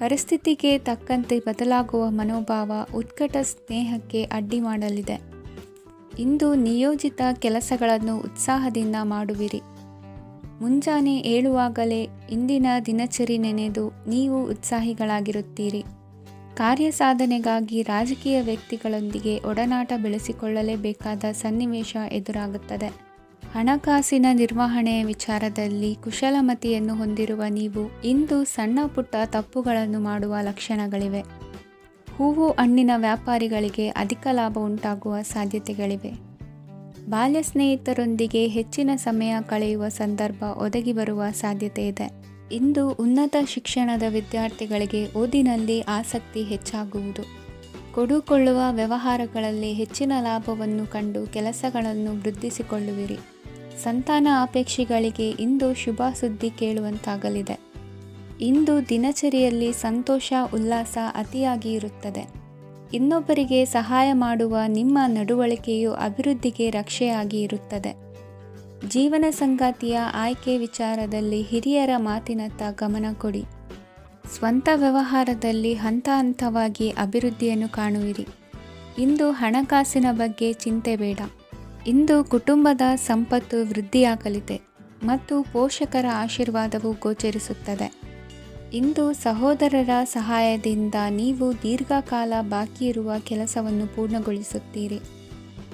ಪರಿಸ್ಥಿತಿಗೆ ತಕ್ಕಂತೆ ಬದಲಾಗುವ ಮನೋಭಾವ ಉತ್ಕಟ ಸ್ನೇಹಕ್ಕೆ ಅಡ್ಡಿ ಮಾಡಲಿದೆ. ಇಂದು ನಿಯೋಜಿತ ಕೆಲಸಗಳನ್ನು ಉತ್ಸಾಹದಿಂದ ಮಾಡುವಿರಿ. ಮುಂಜಾನೆ ಏಳುವಾಗಲೇ ಇಂದಿನ ದಿನಚರಿ ನೆನೆದು ನೀವು ಉತ್ಸಾಹಿಗಳಾಗಿರುತ್ತೀರಿ. ಕಾರ್ಯ ಸಾಧನೆಗಾಗಿ ರಾಜಕೀಯ ವ್ಯಕ್ತಿಗಳೊಂದಿಗೆ ಒಡನಾಟ ಬೆಳೆಸಿಕೊಳ್ಳಲೇಬೇಕಾದ ಸನ್ನಿವೇಶ ಎದುರಾಗುತ್ತದೆ. ಹಣಕಾಸಿನ ನಿರ್ವಹಣೆಯ ವಿಚಾರದಲ್ಲಿ ಕುಶಲಮತಿಯನ್ನು ಹೊಂದಿರುವ ನೀವು ಇಂದು ಸಣ್ಣ ಪುಟ್ಟ ತಪ್ಪುಗಳನ್ನು ಮಾಡುವ ಲಕ್ಷಣಗಳಿವೆ. ಹೂವು ಹಣ್ಣಿನ ವ್ಯಾಪಾರಿಗಳಿಗೆ ಅಧಿಕ ಲಾಭ ಉಂಟಾಗುವ ಸಾಧ್ಯತೆಗಳಿವೆ. ಬಾಲ್ಯ ಸ್ನೇಹಿತರೊಂದಿಗೆ ಹೆಚ್ಚಿನ ಸಮಯ ಕಳೆಯುವ ಸಂದರ್ಭ ಒದಗಿ ಬರುವ ಸಾಧ್ಯತೆ ಇದೆ. ಇಂದು ಉನ್ನತ ಶಿಕ್ಷಣದ ವಿದ್ಯಾರ್ಥಿಗಳಿಗೆ ಓದಿನಲ್ಲಿ ಆಸಕ್ತಿ ಹೆಚ್ಚಾಗುವುದು. ಕೊಡುಕೊಳ್ಳುವ ವ್ಯವಹಾರಗಳಲ್ಲಿ ಹೆಚ್ಚಿನ ಲಾಭವನ್ನು ಕಂಡು ಕೆಲಸಗಳನ್ನು ವೃದ್ಧಿಸಿಕೊಳ್ಳುವಿರಿ. ಸಂತಾನ ಅಪೇಕ್ಷಿಗಳಿಗೆ ಇಂದು ಶುಭ ಸುದ್ದಿ ಕೇಳುವಂತಾಗಲಿದೆ. ಇಂದು ದಿನಚರಿಯಲ್ಲಿ ಸಂತೋಷ ಉಲ್ಲಾಸ ಅತಿಯಾಗಿ ಇರುತ್ತದೆ. ಇನ್ನೊಬ್ಬರಿಗೆ ಸಹಾಯ ಮಾಡುವ ನಿಮ್ಮ ನಡವಳಿಕೆಯು ಅಭಿವೃದ್ಧಿಗೆ ರಕ್ಷೆಯಾಗಿ ಇರುತ್ತದೆ. ಜೀವನ ಸಂಗಾತಿಯ ಆಯ್ಕೆ ವಿಚಾರದಲ್ಲಿ ಹಿರಿಯರ ಮಾತಿನತ್ತ ಗಮನ ಕೊಡಿ. ಸ್ವಂತ ವ್ಯವಹಾರದಲ್ಲಿ ಹಂತ ಹಂತವಾಗಿ ಅಭಿವೃದ್ಧಿಯನ್ನು ಕಾಣುವಿರಿ. ಇಂದು ಹಣಕಾಸಿನ ಬಗ್ಗೆ ಚಿಂತೆ ಬೇಡ. ಇಂದು ಕುಟುಂಬದ ಸಂಪತ್ತು ವೃದ್ಧಿಯಾಗಲಿದೆ ಮತ್ತು ಪೋಷಕರ ಆಶೀರ್ವಾದವು ಗೋಚರಿಸುತ್ತದೆ. ಇಂದು ಸಹೋದರರ ಸಹಾಯದಿಂದ ನೀವು ದೀರ್ಘಕಾಲ ಬಾಕಿ ಇರುವ ಕೆಲಸವನ್ನು ಪೂರ್ಣಗೊಳಿಸುತ್ತೀರಿ.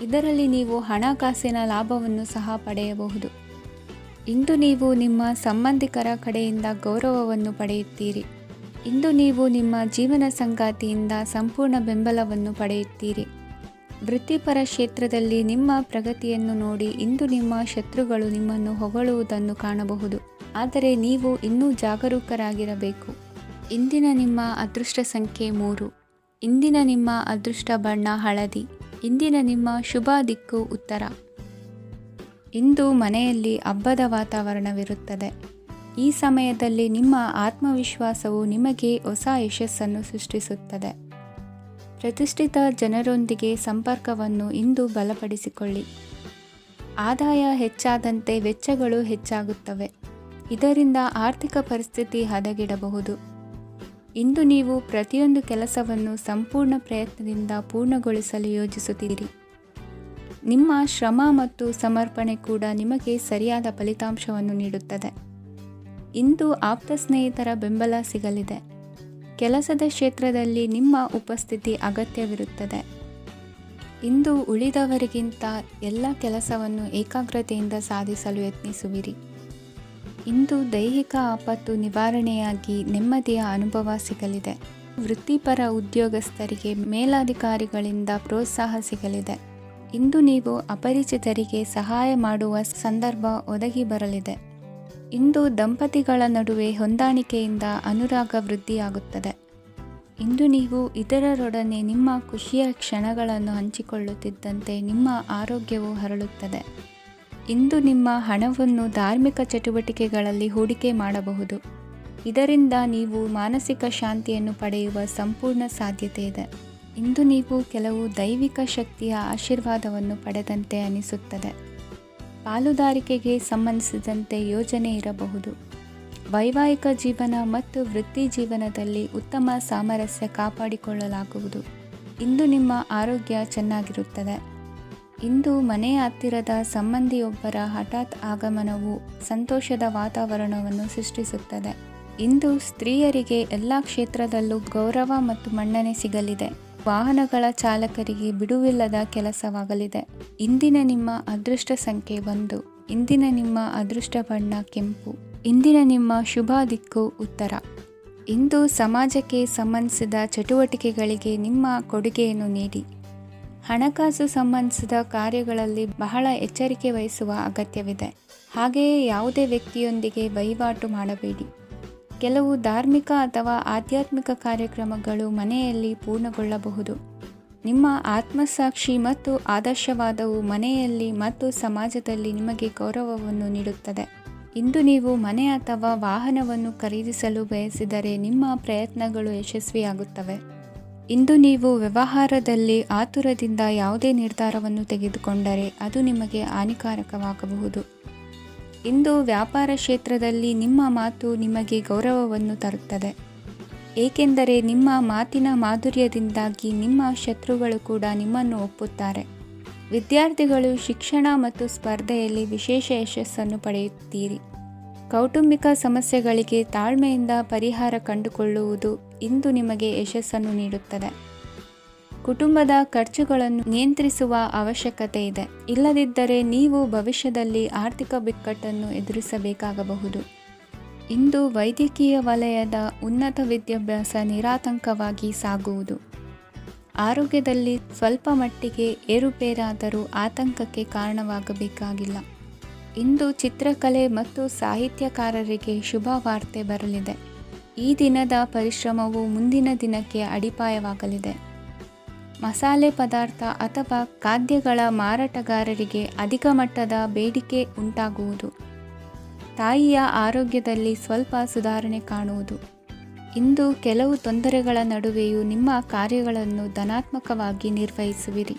ಇದರಲ್ಲಿ ನೀವು ಹಣಕಾಸಿನ ಲಾಭವನ್ನು ಸಹ ಪಡೆಯಬಹುದು. ಇಂದು ನೀವು ನಿಮ್ಮ ಸಂಬಂಧಿಕರ ಕಡೆಯಿಂದ ಗೌರವವನ್ನು ಪಡೆಯುತ್ತೀರಿ. ಇಂದು ನೀವು ನಿಮ್ಮ ಜೀವನ ಸಂಗಾತಿಯಿಂದ ಸಂಪೂರ್ಣ ಬೆಂಬಲವನ್ನು ಪಡೆಯುತ್ತೀರಿ. ವೃತ್ತಿಪರ ಕ್ಷೇತ್ರದಲ್ಲಿ ನಿಮ್ಮ ಪ್ರಗತಿಯನ್ನು ನೋಡಿ ಇಂದು ನಿಮ್ಮ ಶತ್ರುಗಳು ನಿಮ್ಮನ್ನು ಹೊಗಳುವುದನ್ನು ಕಾಣಬಹುದು. ಆದರೆ ನೀವು ಇನ್ನೂ ಜಾಗರೂಕರಾಗಿರಬೇಕು. ಇಂದಿನ ನಿಮ್ಮ ಅದೃಷ್ಟ ಸಂಖ್ಯೆ 3. ಇಂದಿನ ನಿಮ್ಮ ಅದೃಷ್ಟ ಬಣ್ಣ ಹಳದಿ. ಇಂದಿನ ನಿಮ್ಮ ಶುಭ ದಿಕ್ಕು ಉತ್ತರ. ಇಂದು ಮನೆಯಲ್ಲಿ ಹಬ್ಬದ ವಾತಾವರಣವಿರುತ್ತದೆ. ಈ ಸಮಯದಲ್ಲಿ ನಿಮ್ಮ ಆತ್ಮವಿಶ್ವಾಸವು ನಿಮಗೆ ಹೊಸ ಯಶಸ್ಸನ್ನು ಸೃಷ್ಟಿಸುತ್ತದೆ. ಪ್ರತಿಷ್ಠಿತ ಜನರೊಂದಿಗೆ ಸಂಪರ್ಕವನ್ನು ಇಂದು ಬಲಪಡಿಸಿಕೊಳ್ಳಿ. ಆದಾಯ ಹೆಚ್ಚಾದಂತೆ ವೆಚ್ಚಗಳು ಹೆಚ್ಚಾಗುತ್ತವೆ. ಇದರಿಂದ ಆರ್ಥಿಕ ಪರಿಸ್ಥಿತಿ ಹದಗೆಡಬಹುದು. ಇಂದು ನೀವು ಪ್ರತಿಯೊಂದು ಕೆಲಸವನ್ನು ಸಂಪೂರ್ಣ ಪ್ರಯತ್ನದಿಂದ ಪೂರ್ಣಗೊಳಿಸಲು ಯೋಜಿಸುತ್ತೀರಿ. ನಿಮ್ಮ ಶ್ರಮ ಮತ್ತು ಸಮರ್ಪಣೆ ಕೂಡ ನಿಮಗೆ ಸರಿಯಾದ ಫಲಿತಾಂಶವನ್ನು ನೀಡುತ್ತದೆ. ಇಂದು ಆಪ್ತ ಸ್ನೇಹಿತರ ಬೆಂಬಲ ಸಿಗಲಿದೆ. ಕೆಲಸದ ಕ್ಷೇತ್ರದಲ್ಲಿ ನಿಮ್ಮ ಉಪಸ್ಥಿತಿ ಅಗತ್ಯವಿರುತ್ತದೆ. ಇಂದು ಉಳಿದವರಿಗಿಂತ ಎಲ್ಲ ಕೆಲಸವನ್ನು ಏಕಾಗ್ರತೆಯಿಂದ ಸಾಧಿಸಲು ಯತ್ನಿಸುವಿರಿ. ಇಂದು ದೈಹಿಕ ಆಪತ್ತು ನಿವಾರಣೆಯಾಗಿ ನೆಮ್ಮದಿಯ ಅನುಭವ ಸಿಗಲಿದೆ. ವೃತ್ತಿಪರ ಉದ್ಯೋಗಸ್ಥರಿಗೆ ಮೇಲಾಧಿಕಾರಿಗಳಿಂದ ಪ್ರೋತ್ಸಾಹ ಸಿಗಲಿದೆ. ಇಂದು ನೀವು ಅಪರಿಚಿತರಿಗೆ ಸಹಾಯ ಮಾಡುವ ಸಂದರ್ಭ ಒದಗಿ ಬರಲಿದೆ. ಇಂದು ದಂಪತಿಗಳ ನಡುವೆ ಹೊಂದಾಣಿಕೆಯಿಂದ ಅನುರಾಗ ವೃದ್ಧಿಯಾಗುತ್ತದೆ. ಇಂದು ನೀವು ಇತರರೊಡನೆ ನಿಮ್ಮ ಖುಷಿಯ ಕ್ಷಣಗಳನ್ನು ಹಂಚಿಕೊಳ್ಳುತ್ತಿದ್ದಂತೆ ನಿಮ್ಮ ಆರೋಗ್ಯವು ಹರಳುತ್ತದೆ. ಇಂದು ನಿಮ್ಮ ಹಣವನ್ನು ಧಾರ್ಮಿಕ ಚಟುವಟಿಕೆಗಳಲ್ಲಿ ಹೂಡಿಕೆ ಮಾಡಬಹುದು. ಇದರಿಂದ ನೀವು ಮಾನಸಿಕ ಶಾಂತಿಯನ್ನು ಪಡೆಯುವ ಸಂಪೂರ್ಣ ಸಾಧ್ಯತೆ ಇದೆ. ಇಂದು ನೀವು ಕೆಲವು ದೈವಿಕ ಶಕ್ತಿಯ ಆಶೀರ್ವಾದವನ್ನು ಪಡೆದಂತೆ ಅನಿಸುತ್ತದೆ. ಪಾಲುದಾರಿಕೆಗೆ ಸಂಬಂಧಿಸಿದಂತೆ ಯೋಜನೆ ಇರಬಹುದು. ವೈವಾಹಿಕ ಜೀವನ ಮತ್ತು ವೃತ್ತಿ ಜೀವನದಲ್ಲಿ ಉತ್ತಮ ಸಾಮರಸ್ಯ ಕಾಪಾಡಿಕೊಳ್ಳಲಾಗುವುದು. ಇಂದು ನಿಮ್ಮ ಆರೋಗ್ಯ ಚೆನ್ನಾಗಿರುತ್ತದೆ. ಇಂದು ಮನೆಯ ಹತ್ತಿರದ ಸಂಬಂಧಿಯೊಬ್ಬರ ಹಠಾತ್ ಆಗಮನವು ಸಂತೋಷದ ವಾತಾವರಣವನ್ನು ಸೃಷ್ಟಿಸುತ್ತದೆ. ಇಂದು ಸ್ತ್ರೀಯರಿಗೆ ಎಲ್ಲ ಕ್ಷೇತ್ರದಲ್ಲೂ ಗೌರವ ಮತ್ತು ಮನ್ನಣೆ ಸಿಗಲಿದೆ. ವಾಹನಗಳ ಚಾಲಕರಿಗೆ ಬಿಡುವಿಲ್ಲದ ಕೆಲಸವಾಗಲಿದೆ. ಇಂದಿನ ನಿಮ್ಮ ಅದೃಷ್ಟ ಸಂಖ್ಯೆ 1. ಇಂದಿನ ನಿಮ್ಮ ಅದೃಷ್ಟ ಬಣ್ಣ ಕೆಂಪು. ಇಂದಿನ ನಿಮ್ಮ ಶುಭ ದಿಕ್ಕು ಉತ್ತರ. ಇಂದು ಸಮಾಜಕ್ಕೆ ಸಂಬಂಧಿಸಿದ ಚಟುವಟಿಕೆಗಳಿಗೆ ನಿಮ್ಮ ಕೊಡುಗೆಯನ್ನು ನೀಡಿ. ಹಣಕಾಸು ಸಂಬಂಧಿಸಿದ ಕಾರ್ಯಗಳಲ್ಲಿ ಬಹಳ ಎಚ್ಚರಿಕೆ ವಹಿಸುವ ಅಗತ್ಯವಿದೆ. ಹಾಗೆಯೇ ಯಾವುದೇ ವ್ಯಕ್ತಿಯೊಂದಿಗೆ ವಹಿವಾಟು ಮಾಡಬೇಡಿ. ಕೆಲವು ಧಾರ್ಮಿಕ ಅಥವಾ ಆಧ್ಯಾತ್ಮಿಕ ಕಾರ್ಯಕ್ರಮಗಳು ಮನೆಯಲ್ಲಿ ಪೂರ್ಣಗೊಳ್ಳಬಹುದು. ನಿಮ್ಮ ಆತ್ಮಸಾಕ್ಷಿ ಮತ್ತು ಆದರ್ಶವಾದವು ಮನೆಯಲ್ಲಿ ಮತ್ತು ಸಮಾಜದಲ್ಲಿ ನಿಮಗೆ ಗೌರವವನ್ನು ನೀಡುತ್ತದೆ. ಇಂದು ನೀವು ಮನೆ ಅಥವಾ ವಾಹನವನ್ನು ಖರೀದಿಸಲು ಬಯಸಿದರೆ ನಿಮ್ಮ ಪ್ರಯತ್ನಗಳು ಯಶಸ್ವಿಯಾಗುತ್ತವೆ. ಇಂದು ನೀವು ವ್ಯವಹಾರದಲ್ಲಿ ಆತುರದಿಂದ ಯಾವುದೇ ನಿರ್ಧಾರವನ್ನು ತೆಗೆದುಕೊಂಡರೆ ಅದು ನಿಮಗೆ ಹಾನಿಕಾರಕವಾಗಬಹುದು. ಇಂದು ವ್ಯಾಪಾರ ಕ್ಷೇತ್ರದಲ್ಲಿ ನಿಮ್ಮ ಮಾತು ನಿಮಗೆ ಗೌರವವನ್ನು ತರುತ್ತದೆ. ಏಕೆಂದರೆ ನಿಮ್ಮ ಮಾತಿನ ಮಾಧುರ್ಯದಿಂದಾಗಿ ನಿಮ್ಮ ಶತ್ರುಗಳು ಕೂಡ ನಿಮ್ಮನ್ನು ಒಪ್ಪುತ್ತಾರೆ. ವಿದ್ಯಾರ್ಥಿಗಳು ಶಿಕ್ಷಣ ಮತ್ತು ಸ್ಪರ್ಧೆಯಲ್ಲಿ ವಿಶೇಷ ಯಶಸ್ಸನ್ನು ಪಡೆಯುತ್ತೀರಿ. ಕೌಟುಂಬಿಕ ಸಮಸ್ಯೆಗಳಿಗೆ ತಾಳ್ಮೆಯಿಂದ ಪರಿಹಾರ ಕಂಡುಕೊಳ್ಳುವುದು ಇಂದು ನಿಮಗೆ ಯಶಸ್ಸನ್ನು ನೀಡುತ್ತದೆ. ಕುಟುಂಬದ ಖರ್ಚುಗಳನ್ನು ನಿಯಂತ್ರಿಸುವ ಅವಶ್ಯಕತೆ ಇದೆ. ಇಲ್ಲದಿದ್ದರೆ ನೀವು ಭವಿಷ್ಯದಲ್ಲಿ ಆರ್ಥಿಕ ಬಿಕ್ಕಟ್ಟನ್ನು ಎದುರಿಸಬೇಕಾಗಬಹುದು. ಇಂದು ವೈದ್ಯಕೀಯ ವಲಯದ ಉನ್ನತ ವಿದ್ಯಾಭ್ಯಾಸ ನಿರಾತಂಕವಾಗಿ ಸಾಗುವುದು. ಆರೋಗ್ಯದಲ್ಲಿ ಸ್ವಲ್ಪ ಮಟ್ಟಿಗೆ ಏರುಪೇರಾದರೂ ಆತಂಕಕ್ಕೆ ಕಾರಣವಾಗಬೇಕಾಗಿಲ್ಲ. ಇಂದು ಚಿತ್ರಕಲೆ ಮತ್ತು ಸಾಹಿತ್ಯಕಾರರಿಗೆ ಶುಭ ವಾರ್ತೆ ಬರಲಿದೆ. ಈ ದಿನದ ಪರಿಶ್ರಮವು ಮುಂದಿನ ದಿನಕ್ಕೆ ಅಡಿಪಾಯವಾಗಲಿದೆ. ಮಸಾಲೆ ಪದಾರ್ಥ ಅಥವಾ ಖಾದ್ಯಗಳ ಮಾರಾಟಗಾರರಿಗೆ ಅಧಿಕ ಮಟ್ಟದ ಬೇಡಿಕೆ ಉಂಟಾಗುವುದು. ತಾಯಿಯ ಆರೋಗ್ಯದಲ್ಲಿ ಸ್ವಲ್ಪ ಸುಧಾರಣೆ ಕಾಣುವುದು. ಇಂದು ಕೆಲವು ತೊಂದರೆಗಳ ನಡುವೆಯೂ ನಿಮ್ಮ ಕಾರ್ಯಗಳನ್ನು ಧನಾತ್ಮಕವಾಗಿ ನಿರ್ವಹಿಸುವಿರಿ.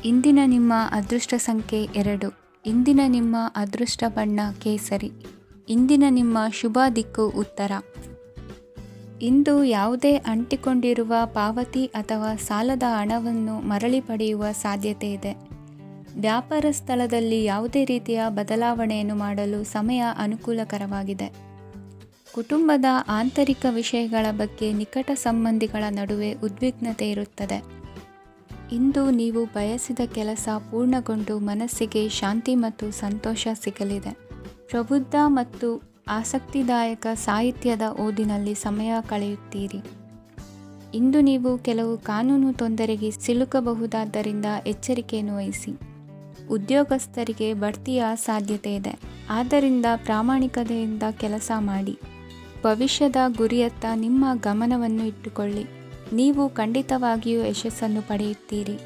ಇಂದಿನ ನಿಮ್ಮ ಅದೃಷ್ಟ ಸಂಖ್ಯೆ 2. ಇಂದಿನ ನಿಮ್ಮ ಅದೃಷ್ಟ ಬಣ್ಣ ಕೇಸರಿ. ಇಂದಿನ ನಿಮ್ಮ ಶುಭ ದಿಕ್ಕು ಉತ್ತರ. ಇಂದು ಯಾವುದೇ ಅಂಟಿಕೊಂಡಿರುವ ಪಾವತಿ ಅಥವಾ ಸಾಲದ ಹಣವನ್ನು ಮರಳಿ ಪಡೆಯುವ ಸಾಧ್ಯತೆ ಇದೆ. ವ್ಯಾಪಾರ ಸ್ಥಳದಲ್ಲಿ ಯಾವುದೇ ರೀತಿಯ ಬದಲಾವಣೆಯನ್ನು ಮಾಡಲು ಸಮಯ ಅನುಕೂಲಕರವಾಗಿದೆ. ಕುಟುಂಬದ ಆಂತರಿಕ ವಿಷಯಗಳ ಬಗ್ಗೆ ನಿಕಟ ಸಂಬಂಧಿಗಳ ನಡುವೆ ಉದ್ವಿಗ್ನತೆ ಇರುತ್ತದೆ. ಇಂದು ನೀವು ಬಯಸಿದ ಕೆಲಸ ಪೂರ್ಣಗೊಂಡು ಮನಸ್ಸಿಗೆ ಶಾಂತಿ ಮತ್ತು ಸಂತೋಷ ಸಿಗಲಿದೆ. ಪ್ರಬುದ್ಧ ಮತ್ತು ಆಸಕ್ತಿದಾಯಕ ಸಾಹಿತ್ಯದ ಓದಿನಲ್ಲಿ ಸಮಯ ಕಳೆಯುತ್ತೀರಿ. ಇಂದು ನೀವು ಕೆಲವು ಕಾನೂನು ತೊಂದರೆಗೆ ಸಿಲುಕಬಹುದಾದ್ದರಿಂದ ಎಚ್ಚರಿಕೆಯನ್ನು ವಹಿಸಿ. ಉದ್ಯೋಗಸ್ಥರಿಗೆ ಬಡ್ತಿಯ ಸಾಧ್ಯತೆ ಇದೆ, ಆದ್ದರಿಂದ ಪ್ರಾಮಾಣಿಕತೆಯಿಂದ ಕೆಲಸ ಮಾಡಿ. ಭವಿಷ್ಯದ ಗುರಿಯತ್ತ ನಿಮ್ಮ ಗಮನವನ್ನು ಇಟ್ಟುಕೊಳ್ಳಿ. ನೀವು ಖಂಡಿತವಾಗಿಯೂ ಯಶಸ್ಸನ್ನು ಪಡೆಯುತ್ತೀರಿ.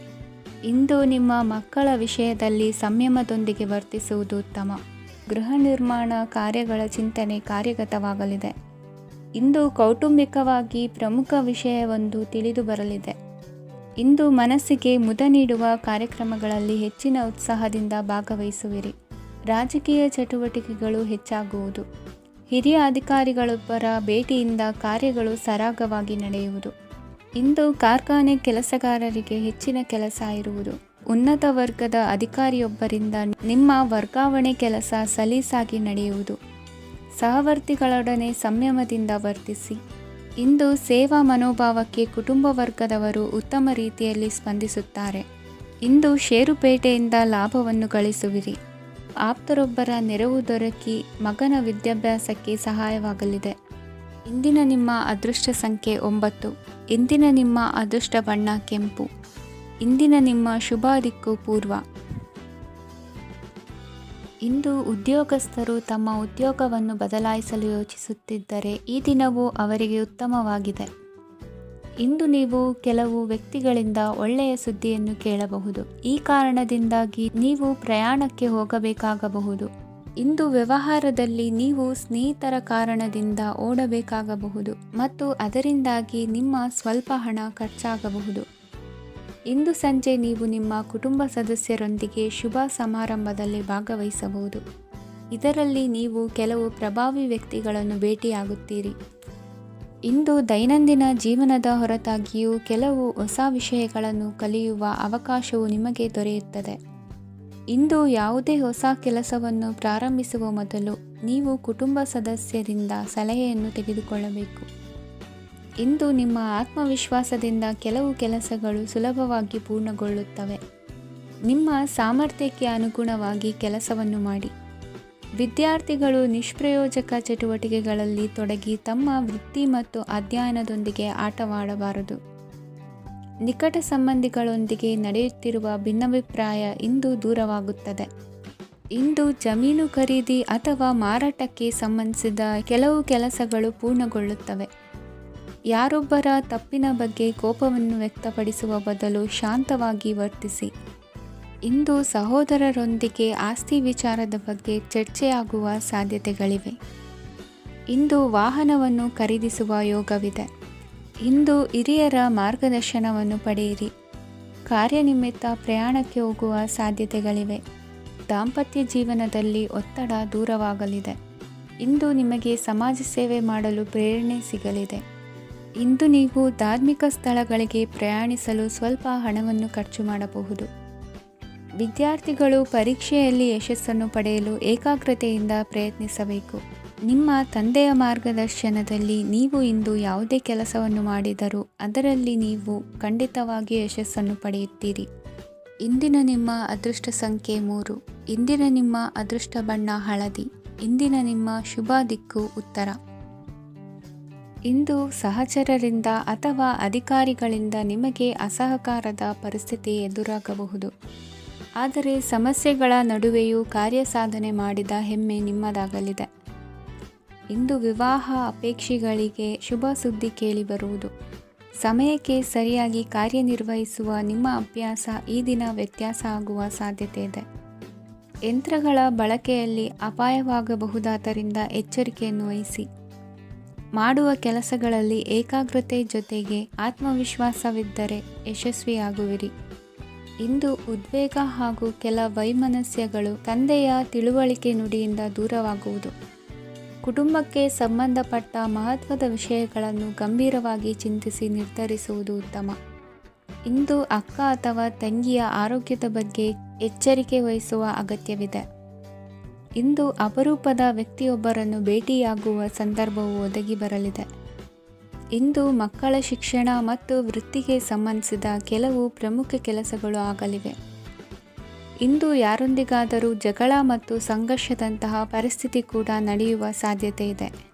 ಇಂದು ನಿಮ್ಮ ಮಕ್ಕಳ ವಿಷಯದಲ್ಲಿ ಸಂಯಮದೊಂದಿಗೆ ವರ್ತಿಸುವುದು ಉತ್ತಮ. ಗೃಹ ನಿರ್ಮಾಣ ಕಾರ್ಯಗಳ ಚಿಂತನೆ ಕಾರ್ಯಗತವಾಗಲಿದೆ. ಇಂದು ಕೌಟುಂಬಿಕವಾಗಿ ಪ್ರಮುಖ ವಿಷಯವೊಂದು ತಿಳಿದು ಬರಲಿದೆ. ಇಂದು ಮನಸ್ಸಿಗೆ ಮುದ ನೀಡುವ ಕಾರ್ಯಕ್ರಮಗಳಲ್ಲಿ ಹೆಚ್ಚಿನ ಉತ್ಸಾಹದಿಂದ ಭಾಗವಹಿಸುವಿರಿ. ರಾಜಕೀಯ ಚಟುವಟಿಕೆಗಳು ಹೆಚ್ಚಾಗುವುದು. ಹಿರಿಯ ಅಧಿಕಾರಿಗಳೊಬ್ಬರ ಭೇಟಿಯಿಂದ ಕಾರ್ಯಗಳು ಸರಾಗವಾಗಿ ನಡೆಯುವುದು. ಇಂದು ಕಾರ್ಖಾನೆ ಕೆಲಸಗಾರರಿಗೆ ಹೆಚ್ಚಿನ ಕೆಲಸ ಇರುವುದು. ಉನ್ನತ ವರ್ಗದ ಅಧಿಕಾರಿಯೊಬ್ಬರಿಂದ ನಿಮ್ಮ ವರ್ಗಾವಣೆ ಕೆಲಸ ಸಲೀಸಾಗಿ ನಡೆಯುವುದು. ಸಹವರ್ತಿಗಳೊಡನೆ ಸಂಯಮದಿಂದ ವರ್ತಿಸಿ. ಇಂದು ಸೇವಾ ಮನೋಭಾವಕ್ಕೆ ಕುಟುಂಬ ವರ್ಗದವರು ಉತ್ತಮ ರೀತಿಯಲ್ಲಿ ಸ್ಪಂದಿಸುತ್ತಾರೆ. ಇಂದು ಷೇರುಪೇಟೆಯಿಂದ ಲಾಭವನ್ನು ಗಳಿಸುವಿರಿ. ಆಪ್ತರೊಬ್ಬರ ನೆರವು ದೊರಕಿ ಮಗನ ವಿದ್ಯಾಭ್ಯಾಸಕ್ಕೆ ಸಹಾಯವಾಗಲಿದೆ. ಇಂದಿನ ನಿಮ್ಮ ಅದೃಷ್ಟ ಸಂಖ್ಯೆ 9. ಇಂದಿನ ನಿಮ್ಮ ಅದೃಷ್ಟ ಬಣ್ಣ ಕೆಂಪು. ಇಂದಿನ ನಿಮ್ಮ ಶುಭ ದಿಕ್ಕು ಪೂರ್ವ. ಇಂದು ಉದ್ಯೋಗಸ್ಥರು ತಮ್ಮ ಉದ್ಯೋಗವನ್ನು ಬದಲಾಯಿಸಲು ಯೋಚಿಸುತ್ತಿದ್ದರೆ ಈ ದಿನವೂ ಅವರಿಗೆ ಉತ್ತಮವಾಗಿದೆ. ಇಂದು ನೀವು ಕೆಲವು ವ್ಯಕ್ತಿಗಳಿಂದ ಒಳ್ಳೆಯ ಸುದ್ದಿಯನ್ನು ಕೇಳಬಹುದು. ಈ ಕಾರಣದಿಂದಾಗಿ ನೀವು ಪ್ರಯಾಣಕ್ಕೆ ಹೋಗಬೇಕಾಗಬಹುದು. ಇಂದು ವ್ಯವಹಾರದಲ್ಲಿ ನೀವು ಸ್ನೇಹಿತರ ಕಾರಣದಿಂದ ಓಡಬೇಕಾಗಬಹುದು ಮತ್ತು ಅದರಿಂದಾಗಿ ನಿಮ್ಮ ಸ್ವಲ್ಪ ಹಣ ಖರ್ಚಾಗಬಹುದು. ಇಂದು ಸಂಜೆ ನೀವು ನಿಮ್ಮ ಕುಟುಂಬ ಸದಸ್ಯರೊಂದಿಗೆ ಶುಭ ಸಮಾರಂಭದಲ್ಲಿ ಭಾಗವಹಿಸಬಹುದು. ಇದರಲ್ಲಿ ನೀವು ಕೆಲವು ಪ್ರಭಾವಿ ವ್ಯಕ್ತಿಗಳನ್ನು ಭೇಟಿಯಾಗುತ್ತೀರಿ. ಇಂದು ದೈನಂದಿನ ಜೀವನದ ಹೊರತಾಗಿಯೂ ಕೆಲವು ಹೊಸ ವಿಷಯಗಳನ್ನು ಕಲಿಯುವ ಅವಕಾಶವು ನಿಮಗೆ ದೊರೆಯುತ್ತದೆ. ಇಂದು ಯಾವುದೇ ಹೊಸ ಕೆಲಸವನ್ನು ಪ್ರಾರಂಭಿಸುವ ಮೊದಲು ನೀವು ಕುಟುಂಬ ಸದಸ್ಯರಿಂದ ಸಲಹೆಯನ್ನು ತೆಗೆದುಕೊಳ್ಳಬೇಕು. ಇಂದು ನಿಮ್ಮ ಆತ್ಮವಿಶ್ವಾಸದಿಂದ ಕೆಲವು ಕೆಲಸಗಳು ಸುಲಭವಾಗಿ ಪೂರ್ಣಗೊಳ್ಳುತ್ತವೆ. ನಿಮ್ಮ ಸಾಮರ್ಥ್ಯಕ್ಕೆ ಅನುಗುಣವಾಗಿ ಕೆಲಸವನ್ನು ಮಾಡಿ. ವಿದ್ಯಾರ್ಥಿಗಳು ನಿಷ್ಪ್ರಯೋಜಕ ಚಟುವಟಿಕೆಗಳಲ್ಲಿ ತೊಡಗಿ ತಮ್ಮ ವೃತ್ತಿ ಮತ್ತು ಅಧ್ಯಯನದೊಂದಿಗೆ ಆಟವಾಡಬಾರದು. ನಿಕಟ ಸಂಬಂಧಿಗಳೊಂದಿಗೆ ನಡೆಯುತ್ತಿರುವ ಭಿನ್ನಾಭಿಪ್ರಾಯ ಇಂದು ದೂರವಾಗುತ್ತದೆ. ಇಂದು ಜಮೀನು ಖರೀದಿ ಅಥವಾ ಮಾರಾಟಕ್ಕೆ ಸಂಬಂಧಿಸಿದ ಕೆಲವು ಕೆಲಸಗಳು ಪೂರ್ಣಗೊಳ್ಳುತ್ತವೆ. ಯಾರೊಬ್ಬರ ತಪ್ಪಿನ ಬಗ್ಗೆ ಕೋಪವನ್ನು ವ್ಯಕ್ತಪಡಿಸುವ ಬದಲು ಶಾಂತವಾಗಿ ವರ್ತಿಸಿ. ಇಂದು ಸಹೋದರರೊಂದಿಗೆ ಆಸ್ತಿ ವಿಚಾರದ ಬಗ್ಗೆ ಚರ್ಚೆಯಾಗುವ ಸಾಧ್ಯತೆಗಳಿವೆ. ಇಂದು ವಾಹನವನ್ನು ಖರೀದಿಸುವ ಯೋಗವಿದೆ. ಇಂದು ಹಿರಿಯರ ಮಾರ್ಗದರ್ಶನವನ್ನು ಪಡೆಯಿರಿ. ಕಾರ್ಯನಿಮಿತ್ತ ಪ್ರಯಾಣಕ್ಕೆ ಹೋಗುವ ಸಾಧ್ಯತೆಗಳಿವೆ. ದಾಂಪತ್ಯ ಜೀವನದಲ್ಲಿ ಒತ್ತಡ ದೂರವಾಗಲಿದೆ. ಇಂದು ನಿಮಗೆ ಸಮಾಜ ಸೇವೆ ಮಾಡಲು ಪ್ರೇರಣೆ ಸಿಗಲಿದೆ. ಇಂದು ನೀವು ಧಾರ್ಮಿಕ ಸ್ಥಳಗಳಿಗೆ ಪ್ರಯಾಣಿಸಲು ಸ್ವಲ್ಪ ಹಣವನ್ನು ಖರ್ಚು ಮಾಡಬಹುದು. ವಿದ್ಯಾರ್ಥಿಗಳು ಪರೀಕ್ಷೆಯಲ್ಲಿ ಯಶಸ್ಸನ್ನು ಪಡೆಯಲು ಏಕಾಗ್ರತೆಯಿಂದ ಪ್ರಯತ್ನಿಸಬೇಕು. ನಿಮ್ಮ ತಂದೆಯ ಮಾರ್ಗದರ್ಶನದಲ್ಲಿ ನೀವು ಇಂದು ಯಾವುದೇ ಕೆಲಸವನ್ನು ಮಾಡಿದರೂ ಅದರಲ್ಲಿ ನೀವು ಖಂಡಿತವಾಗಿಯೂ ಯಶಸ್ಸನ್ನು ಪಡೆಯುತ್ತೀರಿ. ಇಂದಿನ ನಿಮ್ಮ ಅದೃಷ್ಟ ಸಂಖ್ಯೆ 3. ಇಂದಿನ ನಿಮ್ಮ ಅದೃಷ್ಟ ಬಣ್ಣ ಹಳದಿ. ಇಂದಿನ ನಿಮ್ಮ ಶುಭ ದಿಕ್ಕು ಉತ್ತರ. ಇಂದು ಸಹಚರರಿಂದ ಅಥವಾ ಅಧಿಕಾರಿಗಳಿಂದ ನಿಮಗೆ ಅಸಹಕಾರದ ಪರಿಸ್ಥಿತಿ ಎದುರಾಗಬಹುದು. ಆದರೆ ಸಮಸ್ಯೆಗಳ ನಡುವೆಯೂ ಕಾರ್ಯಸಾಧನೆ ಮಾಡಿದ ಹೆಮ್ಮೆ ನಿಮ್ಮದಾಗಲಿದೆ. ಇಂದು ವಿವಾಹ ಅಪೇಕ್ಷಿಗಳಿಗೆ ಶುಭ ಸುದ್ದಿ ಕೇಳಿಬರುವುದು. ಸಮಯಕ್ಕೆ ಸರಿಯಾಗಿ ಕಾರ್ಯನಿರ್ವಹಿಸುವ ನಿಮ್ಮ ಅಭ್ಯಾಸ ಈ ದಿನ ವ್ಯತ್ಯಾಸ ಆಗುವ ಸಾಧ್ಯತೆ ಇದೆ. ಯಂತ್ರಗಳ ಬಳಕೆಯಲ್ಲಿ ಅಪಾಯವಾಗಬಹುದಾದ್ದರಿಂದ ಎಚ್ಚರಿಕೆಯನ್ನು ವಹಿಸಿ. ಮಾಡುವ ಕೆಲಸಗಳಲ್ಲಿ ಏಕಾಗ್ರತೆ ಜೊತೆಗೆ ಆತ್ಮವಿಶ್ವಾಸವಿದ್ದರೆ ಯಶಸ್ವಿಯಾಗುವಿರಿ. ಇಂದು ಉದ್ವೇಗ ಹಾಗೂ ಕೆಲ ವೈಮನಸ್ಯಗಳು ತಂದೆಯ ತಿಳುವಳಿಕೆ ನುಡಿಯಿಂದ ದೂರವಾಗುವುದು. ಕುಟುಂಬಕ್ಕೆ ಸಂಬಂಧಪಟ್ಟ ಮಹತ್ವದ ವಿಷಯಗಳನ್ನು ಗಂಭೀರವಾಗಿ ಚಿಂತಿಸಿ ನಿರ್ಧರಿಸುವುದು ಉತ್ತಮ. ಇಂದು ಅಕ್ಕ ಅಥವಾ ತಂಗಿಯ ಆರೋಗ್ಯದ ಬಗ್ಗೆ ಎಚ್ಚರಿಕೆ ವಹಿಸುವ ಅಗತ್ಯವಿದೆ. ಇಂದು ಅಪರೂಪದ ವ್ಯಕ್ತಿಯೊಬ್ಬರನ್ನು ಭೇಟಿಯಾಗುವ ಸಂದರ್ಭವು ಒದಗಿ ಬರಲಿದೆ. ಇಂದು ಮಕ್ಕಳ ಶಿಕ್ಷಣ ಮತ್ತು ವೃತ್ತಿಗೆ ಸಂಬಂಧಿಸಿದ ಕೆಲವು ಪ್ರಮುಖ ಕೆಲಸಗಳು ಆಗಲಿವೆ. ಇಂದು ಯಾರೊಂದಿಗಾದರೂ ಜಗಳ ಮತ್ತು ಸಂಘರ್ಷದಂತಹ ಪರಿಸ್ಥಿತಿ ಕೂಡ ನಡೆಯುವ ಸಾಧ್ಯತೆ ಇದೆ.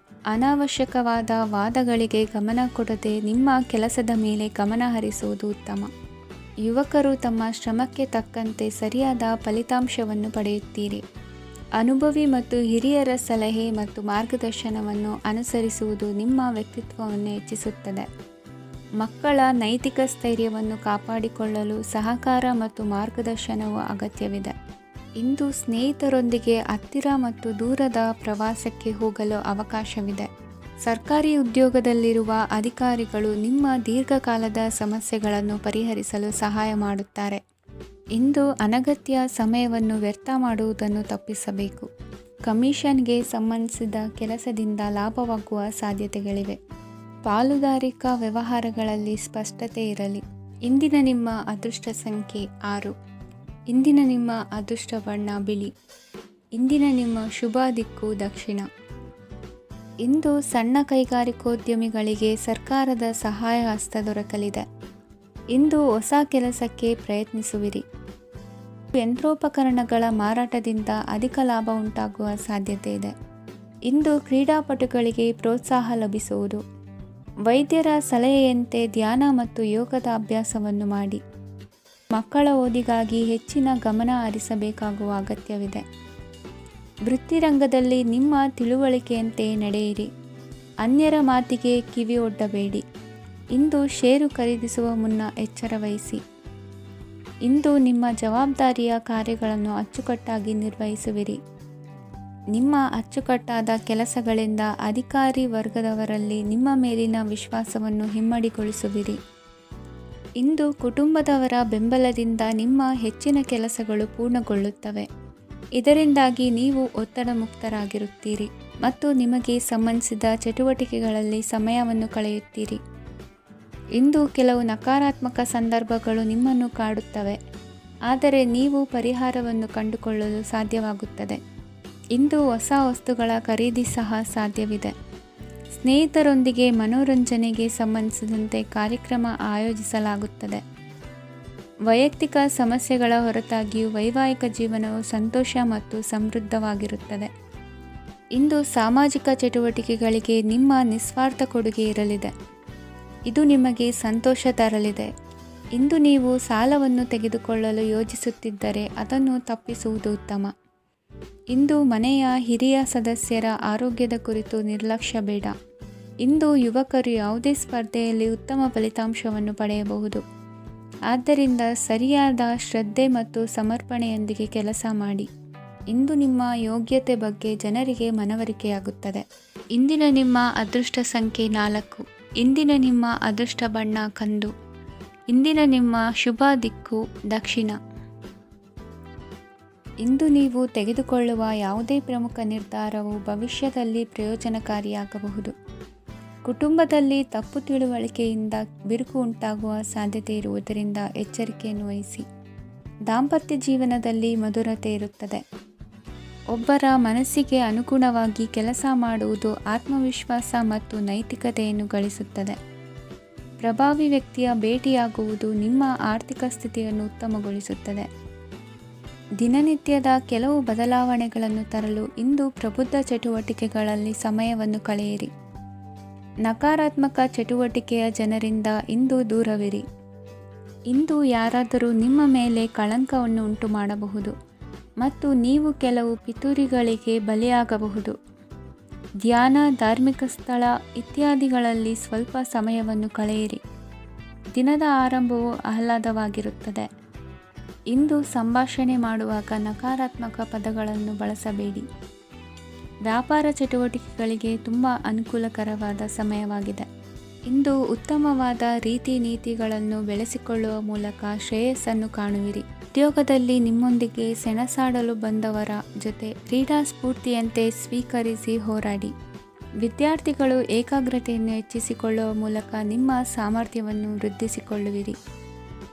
ಅನಾವಶ್ಯಕವಾದ ವಾದಗಳಿಗೆ ಗಮನ ಕೊಡದೆ ನಿಮ್ಮ ಕೆಲಸದ ಮೇಲೆ ಗಮನ ಹರಿಸುವುದು ಉತ್ತಮ. ಯುವಕರು ತಮ್ಮ ಶ್ರಮಕ್ಕೆ ತಕ್ಕಂತೆ ಸರಿಯಾದ ಫಲಿತಾಂಶವನ್ನು ಪಡೆಯುತ್ತೀರಿ. ಅನುಭವಿ ಮತ್ತು ಹಿರಿಯರ ಸಲಹೆ ಮತ್ತು ಮಾರ್ಗದರ್ಶನವನ್ನು ಅನುಸರಿಸುವುದು ನಿಮ್ಮ ವ್ಯಕ್ತಿತ್ವವನ್ನು ಹೆಚ್ಚಿಸುತ್ತದೆ. ಮಕ್ಕಳ ನೈತಿಕ ಸ್ಥೈರ್ಯವನ್ನು ಕಾಪಾಡಿಕೊಳ್ಳಲು ಸಹಕಾರ ಮತ್ತು ಮಾರ್ಗದರ್ಶನವು ಅಗತ್ಯವಿದೆ. ಇಂದು ಸ್ನೇಹಿತರೊಂದಿಗೆ ಹತ್ತಿರ ಮತ್ತು ದೂರದ ಪ್ರವಾಸಕ್ಕೆ ಹೋಗಲು ಅವಕಾಶವಿದೆ. ಸರ್ಕಾರಿ ಉದ್ಯೋಗದಲ್ಲಿರುವ ಅಧಿಕಾರಿಗಳು ನಿಮ್ಮ ದೀರ್ಘಕಾಲದ ಸಮಸ್ಯೆಗಳನ್ನು ಪರಿಹರಿಸಲು ಸಹಾಯ ಮಾಡುತ್ತಾರೆ. ಇಂದು ಅನಗತ್ಯ ಸಮಯವನ್ನು ವ್ಯರ್ಥ ಮಾಡುವುದನ್ನು ತಪ್ಪಿಸಬೇಕು. ಕಮಿಷನ್ಗೆ ಸಂಬಂಧಿಸಿದ ಕೆಲಸದಿಂದ ಲಾಭವಾಗುವ ಸಾಧ್ಯತೆಗಳಿವೆ. ಪಾಲುದಾರಿಕಾ ವ್ಯವಹಾರಗಳಲ್ಲಿ ಸ್ಪಷ್ಟತೆ ಇರಲಿ. ಇಂದಿನ ನಿಮ್ಮ ಅದೃಷ್ಟ ಸಂಖ್ಯೆ 6. ಇಂದಿನ ನಿಮ್ಮ ಅದೃಷ್ಟ ಬಣ್ಣ ಬಿಳಿ. ಇಂದಿನ ನಿಮ್ಮ ಶುಭ ದಿಕ್ಕು ದಕ್ಷಿಣ. ಇಂದು ಸಣ್ಣ ಕೈಗಾರಿಕೋದ್ಯಮಿಗಳಿಗೆ ಸರ್ಕಾರದ ಸಹಾಯ ಹಸ್ತ ದೊರಕಲಿದೆ. ಇಂದು ಹೊಸ ಕೆಲಸಕ್ಕೆ ಪ್ರಯತ್ನಿಸುವಿರಿ. ಯಂತ್ರೋಪಕರಣಗಳ ಮಾರಾಟದಿಂದ ಅಧಿಕ ಲಾಭ ಉಂಟಾಗುವ ಸಾಧ್ಯತೆ ಇದೆ. ಇಂದು ಕ್ರೀಡಾಪಟುಗಳಿಗೆ ಪ್ರೋತ್ಸಾಹ ಲಭಿಸುವುದು. ವೈದ್ಯರ ಸಲಹೆಯಂತೆ ಧ್ಯಾನ ಮತ್ತು ಯೋಗದ ಅಭ್ಯಾಸವನ್ನು ಮಾಡಿ. ಮಕ್ಕಳ ಓದಿಗಾಗಿ ಹೆಚ್ಚಿನ ಗಮನ ಹರಿಸಬೇಕಾಗುವ ಅಗತ್ಯವಿದೆ. ವೃತ್ತಿರಂಗದಲ್ಲಿ ನಿಮ್ಮ ತಿಳುವಳಿಕೆಯಂತೆ ನಡೆಯಿರಿ. ಅನ್ಯರ ಮಾತಿಗೆ ಕಿವಿ ಒಡ್ಡಬೇಡಿ. ಇಂದು ಷೇರು ಖರೀದಿಸುವ ಮುನ್ನ ಎಚ್ಚರ ವಹಿಸಿ. ಇಂದು ನಿಮ್ಮ ಜವಾಬ್ದಾರಿಯ ಕಾರ್ಯಗಳನ್ನು ಅಚ್ಚುಕಟ್ಟಾಗಿ ನಿರ್ವಹಿಸುವಿರಿ. ನಿಮ್ಮ ಅಚ್ಚುಕಟ್ಟಾದ ಕೆಲಸಗಳಿಂದ ಅಧಿಕಾರಿ ವರ್ಗದವರಲ್ಲಿ ನಿಮ್ಮ ಮೇಲಿನ ವಿಶ್ವಾಸವನ್ನು ಇಮ್ಮಡಿಗೊಳಿಸುವಿರಿ. ಇಂದು ಕುಟುಂಬದವರ ಬೆಂಬಲದಿಂದ ನಿಮ್ಮ ಹೆಚ್ಚಿನ ಕೆಲಸಗಳು ಪೂರ್ಣಗೊಳ್ಳುತ್ತವೆ. ಇದರಿಂದಾಗಿ ನೀವು ಒತ್ತಡ ಮುಕ್ತರಾಗಿರುತ್ತೀರಿ ಮತ್ತು ನಿಮಗೆ ಸಂಬಂಧಿಸಿದ ಚಟುವಟಿಕೆಗಳಲ್ಲಿ ಸಮಯವನ್ನು ಕಳೆಯುತ್ತೀರಿ. ಇಂದು ಕೆಲವು ನಕಾರಾತ್ಮಕ ಸಂದರ್ಭಗಳು ನಿಮ್ಮನ್ನು ಕಾಡುತ್ತವೆ, ಆದರೆ ನೀವು ಪರಿಹಾರವನ್ನು ಕಂಡುಕೊಳ್ಳಲು ಸಾಧ್ಯವಾಗುತ್ತದೆ. ಇಂದು ಹೊಸ ವಸ್ತುಗಳ ಖರೀದಿ ಸಹ ಸಾಧ್ಯವಿದೆ. ಸ್ನೇಹಿತರೊಂದಿಗೆ ಮನೋರಂಜನೆಗೆ ಸಂಬಂಧಿಸಿದಂತೆ ಕಾರ್ಯಕ್ರಮ ಆಯೋಜಿಸಲಾಗುತ್ತದೆ. ವೈಯಕ್ತಿಕ ಸಮಸ್ಯೆಗಳ ಹೊರತಾಗಿಯೂ ವೈವಾಹಿಕ ಜೀವನವು ಸಂತೋಷ ಮತ್ತು ಸಮೃದ್ಧವಾಗಿರುತ್ತದೆ. ಇಂದು ಸಾಮಾಜಿಕ ಚಟುವಟಿಕೆಗಳಿಗೆ ನಿಮ್ಮ ನಿಸ್ವಾರ್ಥ ಕೊಡುಗೆ ಇರಲಿದೆ. ಇದು ನಿಮಗೆ ಸಂತೋಷ ತರಲಿದೆ. ಇಂದು ನೀವು ಸಾಲವನ್ನು ತೆಗೆದುಕೊಳ್ಳಲು ಯೋಜಿಸುತ್ತಿದ್ದರೆ ಅದನ್ನು ತಪ್ಪಿಸುವುದು ಉತ್ತಮ. ಇಂದು ಮನೆಯ ಹಿರಿಯ ಸದಸ್ಯರ ಆರೋಗ್ಯದ ಕುರಿತು ನಿರ್ಲಕ್ಷ್ಯ ಬೇಡ. ಇಂದು ಯುವಕರು ಯಾವುದೇ ಸ್ಪರ್ಧೆಯಲ್ಲಿ ಉತ್ತಮ ಫಲಿತಾಂಶವನ್ನು ಪಡೆಯಬಹುದು. ಆದ್ದರಿಂದ ಸರಿಯಾದ ಶ್ರದ್ಧೆ ಮತ್ತು ಸಮರ್ಪಣೆಯೊಂದಿಗೆ ಕೆಲಸ ಮಾಡಿ. ಇಂದು ನಿಮ್ಮ ಯೋಗ್ಯತೆ ಬಗ್ಗೆ ಜನರಿಗೆ ಮನವರಿಕೆಯಾಗುತ್ತದೆ. ಇಂದಿನ ನಿಮ್ಮ ಅದೃಷ್ಟ ಸಂಖ್ಯೆ 4. ಇಂದಿನ ನಿಮ್ಮ ಅದೃಷ್ಟ ಬಣ್ಣ ಕಂದು. ಇಂದಿನ ನಿಮ್ಮ ಶುಭ ದಿಕ್ಕು ದಕ್ಷಿಣ. ಇಂದು ನೀವು ತೆಗೆದುಕೊಳ್ಳುವ ಯಾವುದೇ ಪ್ರಮುಖ ನಿರ್ಧಾರವು ಭವಿಷ್ಯದಲ್ಲಿ ಪ್ರಯೋಜನಕಾರಿಯಾಗಬಹುದು. ಕುಟುಂಬದಲ್ಲಿ ತಪ್ಪು ತಿಳುವಳಿಕೆಯಿಂದ ಬಿರುಕು ಉಂಟಾಗುವ ಸಾಧ್ಯತೆ ಇರುವುದರಿಂದ ಎಚ್ಚರಿಕೆಯನ್ನು ವಹಿಸಿ. ದಾಂಪತ್ಯ ಜೀವನದಲ್ಲಿ ಮಧುರತೆ ಇರುತ್ತದೆ. ಒಬ್ಬರ ಮನಸ್ಸಿಗೆ ಅನುಗುಣವಾಗಿ ಕೆಲಸ ಮಾಡುವುದು ಆತ್ಮವಿಶ್ವಾಸ ಮತ್ತು ನೈತಿಕತೆಯನ್ನು ಗಳಿಸುತ್ತದೆ. ಪ್ರಭಾವಿ ವ್ಯಕ್ತಿಯ ಭೇಟಿಯಾಗುವುದು ನಿಮ್ಮ ಆರ್ಥಿಕ ಸ್ಥಿತಿಯನ್ನು ಉತ್ತಮಗೊಳಿಸುತ್ತದೆ. ದಿನನಿತ್ಯದ ಕೆಲವು ಬದಲಾವಣೆಗಳನ್ನು ತರಲು ಇಂದು ಪ್ರಬುದ್ಧ ಚಟುವಟಿಕೆಗಳಲ್ಲಿ ಸಮಯವನ್ನು ಕಳೆಯಿರಿ. ನಕಾರಾತ್ಮಕ ಚಟುವಟಿಕೆಯ ಜನರಿಂದ ಇಂದು ದೂರವಿರಿ. ಇಂದು ಯಾರಾದರೂ ನಿಮ್ಮ ಮೇಲೆ ಕಳಂಕವನ್ನು ಉಂಟು ಮಾಡಬಹುದು ಮತ್ತು ನೀವು ಕೆಲವು ಪಿತೂರಿಗಳಿಗೆ ಬಲಿಯಾಗಬಹುದು. ಧ್ಯಾನ, ಧಾರ್ಮಿಕ ಸ್ಥಳ ಇತ್ಯಾದಿಗಳಲ್ಲಿ ಸ್ವಲ್ಪ ಸಮಯವನ್ನು ಕಳೆಯಿರಿ. ದಿನದ ಆರಂಭವು ಆಹ್ಲಾದವಾಗಿರುತ್ತದೆ. ಇಂದು ಸಂಭಾಷಣೆ ಮಾಡುವಾಗ ನಕಾರಾತ್ಮಕ ಪದಗಳನ್ನು ಬಳಸಬೇಡಿ. ವ್ಯಾಪಾರ ಚಟುವಟಿಕೆಗಳಿಗೆ ತುಂಬ ಅನುಕೂಲಕರವಾದ ಸಮಯವಾಗಿದೆ. ಇಂದು ಉತ್ತಮವಾದ ರೀತಿ ನೀತಿಗಳನ್ನು ಬೆಳೆಸಿಕೊಳ್ಳುವ ಮೂಲಕ ಶ್ರೇಯಸ್ಸನ್ನು ಕಾಣುವಿರಿ. ಉದ್ಯೋಗದಲ್ಲಿ ನಿಮ್ಮೊಂದಿಗೆ ಸೆಣಸಾಡಲು ಬಂದವರ ಜೊತೆ ಕ್ರೀಡಾ ಸ್ಫೂರ್ತಿಯಂತೆ ಸ್ವೀಕರಿಸಿ ಹೋರಾಡಿ. ವಿದ್ಯಾರ್ಥಿಗಳು ಏಕಾಗ್ರತೆಯನ್ನು ಹೆಚ್ಚಿಸಿಕೊಳ್ಳುವ ಮೂಲಕ ನಿಮ್ಮ ಸಾಮರ್ಥ್ಯವನ್ನು ವೃದ್ಧಿಸಿಕೊಳ್ಳುವಿರಿ.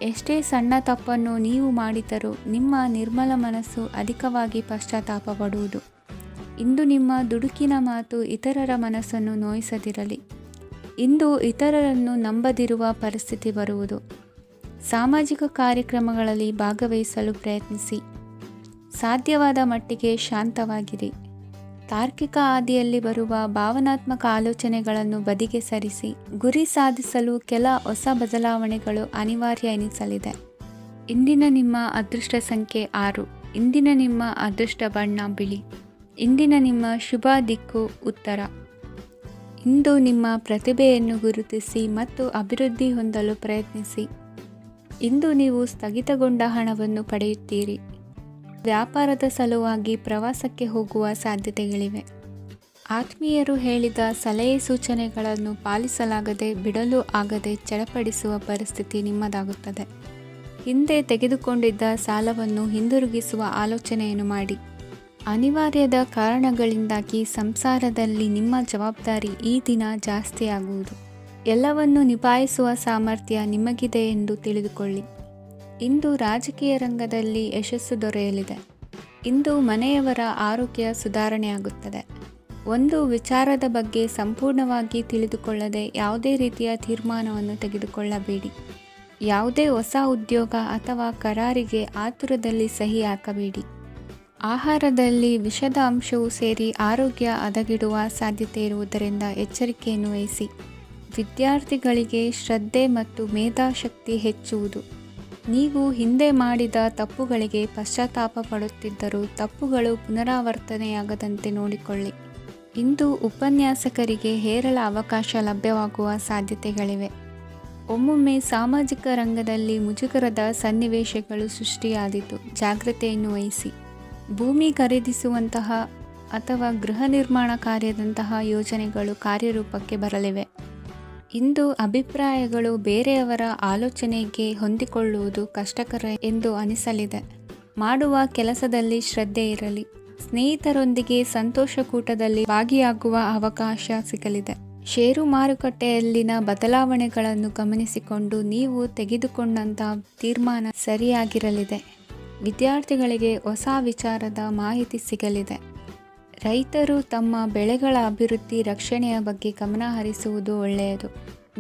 ಎಷ್ಟೇ ಸಣ್ಣ ತಪ್ಪನ್ನು ನೀವು ಮಾಡಿದರೂ ನಿಮ್ಮ ನಿರ್ಮಲ ಮನಸ್ಸು ಅಧಿಕವಾಗಿ ಪಶ್ಚಾತ್ತಾಪ ಪಡುವುದು. ಇಂದು ನಿಮ್ಮ ದುಡುಕಿನ ಮಾತು ಇತರರ ಮನಸ್ಸನ್ನು ನೋಯಿಸದಿರಲಿ. ಇಂದು ಇತರರನ್ನು ನಂಬದಿರುವ ಪರಿಸ್ಥಿತಿ ಬರುವುದು. ಸಾಮಾಜಿಕ ಕಾರ್ಯಕ್ರಮಗಳಲ್ಲಿ ಭಾಗವಹಿಸಲು ಪ್ರಯತ್ನಿಸಿ. ಸಾಧ್ಯವಾದ ಮಟ್ಟಿಗೆ ಶಾಂತವಾಗಿರಿ. ತಾರ್ಕಿಕ ಹಾದಿಯಲ್ಲಿ ಬರುವ ಭಾವನಾತ್ಮಕ ಆಲೋಚನೆಗಳನ್ನು ಬದಿಗೆ ಸರಿಸಿ. ಗುರಿ ಸಾಧಿಸಲು ಕೆಲ ಹೊಸ ಬದಲಾವಣೆಗಳು ಅನಿವಾರ್ಯ ಎನಿಸಲಿದೆ. ಇಂದಿನ ನಿಮ್ಮ ಅದೃಷ್ಟ ಸಂಖ್ಯೆ 6. ಇಂದಿನ ನಿಮ್ಮ ಅದೃಷ್ಟ ಬಣ್ಣ ಬಿಳಿ. ಇಂದಿನ ನಿಮ್ಮ ಶುಭ ದಿಕ್ಕು ಉತ್ತರ. ಇಂದು ನಿಮ್ಮ ಪ್ರತಿಭೆಯನ್ನು ಗುರುತಿಸಿ ಮತ್ತು ಅಭಿವೃದ್ಧಿ ಹೊಂದಲು ಪ್ರಯತ್ನಿಸಿ. ಇಂದು ನೀವು ಸ್ಥಗಿತಗೊಂಡ ಹಣವನ್ನು ಪಡೆಯುತ್ತೀರಿ. ವ್ಯಾಪಾರದ ಸಲುವಾಗಿ ಪ್ರವಾಸಕ್ಕೆ ಹೋಗುವ ಸಾಧ್ಯತೆಗಳಿವೆ. ಆತ್ಮೀಯರು ಹೇಳಿದ ಸಲಹೆ ಸೂಚನೆಗಳನ್ನು ಪಾಲಿಸಲಾಗದೆ ಬಿಡಲು ಆಗದೆ ಚಡಪಡಿಸುವ ಪರಿಸ್ಥಿತಿ ನಿಮ್ಮದಾಗುತ್ತದೆ. ಹಿಂದೆ ತೆಗೆದುಕೊಂಡಿದ್ದ ಸಾಲವನ್ನು ಹಿಂದಿರುಗಿಸುವ ಆಲೋಚನೆಯನ್ನು ಮಾಡಿ. ಅನಿವಾರ್ಯದ ಕಾರಣಗಳಿಂದಾಗಿ ಸಂಸಾರದಲ್ಲಿ ನಿಮ್ಮ ಜವಾಬ್ದಾರಿ ಈ ದಿನ ಜಾಸ್ತಿಯಾಗುವುದು. ಎಲ್ಲವನ್ನು ನಿಭಾಯಿಸುವ ಸಾಮರ್ಥ್ಯ ನಿಮಗಿದೆ ಎಂದು ತಿಳಿದುಕೊಳ್ಳಿ. ಇಂದು ರಾಜಕೀಯ ರಂಗದಲ್ಲಿ ಯಶಸ್ಸು ದೊರೆಯಲಿದೆ. ಇಂದು ಮನೆಯವರ ಆರೋಗ್ಯ ಸುಧಾರಣೆಯಾಗುತ್ತದೆ. ಒಂದು ವಿಚಾರದ ಬಗ್ಗೆ ಸಂಪೂರ್ಣವಾಗಿ ತಿಳಿದುಕೊಳ್ಳದೆ ಯಾವುದೇ ರೀತಿಯ ತೀರ್ಮಾನವನ್ನು ತೆಗೆದುಕೊಳ್ಳಬೇಡಿ. ಯಾವುದೇ ಹೊಸ ಉದ್ಯೋಗ ಅಥವಾ ಕರಾರಿಗೆ ಆತುರದಲ್ಲಿ ಸಹಿ ಹಾಕಬೇಡಿ. ಆಹಾರದಲ್ಲಿ ವಿಷದ ಅಂಶವು ಸೇರಿ ಆರೋಗ್ಯ ಹದಗೆಡುವ ಸಾಧ್ಯತೆ ಇರುವುದರಿಂದ ಎಚ್ಚರಿಕೆಯನ್ನು ವಹಿಸಿ. ವಿದ್ಯಾರ್ಥಿಗಳಿಗೆ ಶ್ರದ್ಧೆ ಮತ್ತು ಮೇಧಾಶಕ್ತಿ ಹೆಚ್ಚುವುದು. ನೀವು ಹಿಂದೆ ಮಾಡಿದ ತಪ್ಪುಗಳಿಗೆ ಪಶ್ಚಾತ್ತಾಪ ಪಡುತ್ತಿದ್ದರೂ ತಪ್ಪುಗಳು ಪುನರಾವರ್ತನೆಯಾಗದಂತೆ ನೋಡಿಕೊಳ್ಳಿ. ಇಂದು ಉಪನ್ಯಾಸಕರಿಗೆ ಹೇರಳ ಅವಕಾಶ ಲಭ್ಯವಾಗುವ ಸಾಧ್ಯತೆಗಳಿವೆ. ಒಮ್ಮೊಮ್ಮೆ ಸಾಮಾಜಿಕ ರಂಗದಲ್ಲಿ ಮುಜುಗರದ ಸನ್ನಿವೇಶಗಳು ಸೃಷ್ಟಿಯಾದೀತು. ಜಾಗ್ರತೆಯನ್ನು ವಹಿಸಿ. ಭೂಮಿ ಖರೀದಿಸುವಂತಹ ಅಥವಾ ಗೃಹ ನಿರ್ಮಾಣ ಕಾರ್ಯದಂತಹ ಯೋಜನೆಗಳು ಕಾರ್ಯರೂಪಕ್ಕೆ ಬರಲಿವೆ. ಇಂದು ಅಭಿಪ್ರಾಯಗಳು ಬೇರೆಯವರ ಆಲೋಚನೆಗೆ ಹೊಂದಿಕೊಳ್ಳುವುದು ಕಷ್ಟಕರ ಎಂದು ಅನಿಸಲಿದೆ. ಮಾಡುವ ಕೆಲಸದಲ್ಲಿ ಶ್ರದ್ಧೆ ಇರಲಿ. ಸ್ನೇಹಿತರೊಂದಿಗೆ ಸಂತೋಷಕೂಟದಲ್ಲಿ ಭಾಗಿಯಾಗುವ ಅವಕಾಶ ಸಿಗಲಿದೆ. ಷೇರು ಮಾರುಕಟ್ಟೆಯಲ್ಲಿನ ಬದಲಾವಣೆಗಳನ್ನು ಗಮನಿಸಿಕೊಂಡು ನೀವು ತೆಗೆದುಕೊಂಡಂತಹ ತೀರ್ಮಾನ ಸರಿಯಾಗಿರಲಿದೆ. ವಿದ್ಯಾರ್ಥಿಗಳಿಗೆ ಹೊಸ ವಿಚಾರದ ಮಾಹಿತಿ ಸಿಗಲಿದೆ. ರೈತರು ತಮ್ಮ ಬೆಳೆಗಳ ಅಭಿವೃದ್ಧಿ ರಕ್ಷಣೆಯ ಬಗ್ಗೆ ಗಮನ ಹರಿಸುವುದು ಒಳ್ಳೆಯದು.